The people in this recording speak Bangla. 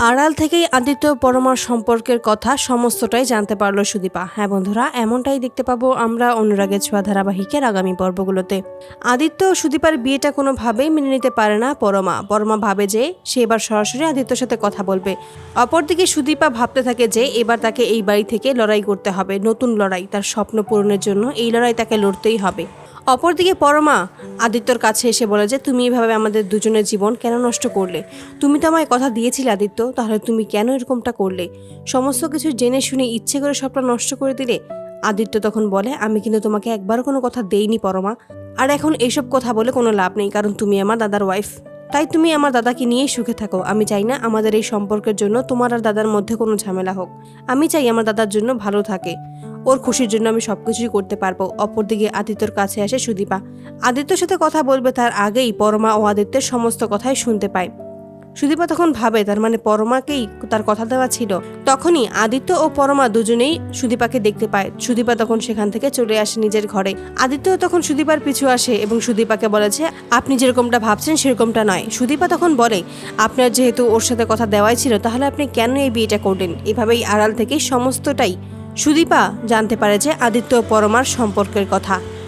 আড়াল থেকেই আদিত্য ও পরমার সম্পর্কের কথা সমস্তটাই জানতে পারলো সুদীপা। হ্যাঁ বন্ধুরা, এমনটাই দেখতে পাবো আমরা অনুরাগের ছোঁয়া ধারাবাহিকের আগামী পর্বগুলোতে। আদিত্য ও সুদীপার বিয়েটা কোনোভাবেই মেনে নিতে পারে না পরমা। পরমা ভাবে যে সে এবার সরাসরি আদিত্যর সাথে কথা বলবে। অপরদিকে সুদীপা ভাবতে থাকে যে এবার তাকে এই বাড়ি থেকে লড়াই করতে হবে, নতুন লড়াই, তার স্বপ্ন পূরণের জন্য এই লড়াই তাকে লড়তেই হবে। অপরদিকে পরমা আদিত্যর কাছে এসে বলে যে তুমি এভাবে আমাদের দুজনের জীবন কেন নষ্ট করলে? তুমি তো আমায় কথা দিয়েছিলে আদিত্য, তাহলে তুমি কেন এরকমটা করলে? সমস্ত কিছু জেনে শুনে ইচ্ছে করে সবটা নষ্ট করে দিলে। আদিত্য তখন বলে আমি কিন্তু তোমাকে একবারও কোনো কথা দেইনি পরমা, আর এখন এইসব কথা বলে কোনো লাভ নেই, কারণ তুমি আমার দাদার ওয়াইফ। তাই তুমি আমার দাদাকে নিয়েই সুখে থাকো। আমি চাই না আমাদের এই সম্পর্কের জন্য তোমার আর দাদার মধ্যে কোনো ঝামেলা হোক। আমি চাই আমার দাদার জন্য ভালো থাকে, ওর খুশির জন্য আমি সবকিছুই করতে পারবো। অপরদিকে আদিত্যর কাছে আসে সুদীপা। আদিত্যর সাথে কথা বলবে তার আগেই পরমা ও আদিত্যের সমস্ত কথাই শুনতে পায়। সুদীপা তখন ভাবে তার মানে পরমাকেই তার কথা দেওয়া ছিল। তখনই আদিত্য ও পরমা দুজনেই সুদীপাকে দেখতে পায়। সুদীপা তখন সেখান থেকে চলে আসে নিজের ঘরে। আদিত্য তখন সুদীপার পিছু আসে এবং সুদীপাকে বলেছে আপনি যেরকমটা ভাবছেন সেরকমটা নয়। সুদীপা তখন বলে আপনার যেহেতু ওর সাথে কথা দেওয়াই ছিল, তাহলে আপনি কেন এই বিয়েটা করলেন? এভাবেই আড়াল থেকে সমস্তটাই সুদীপা জানতে পারে যে আদিত্য ও পরমার সম্পর্কের কথা।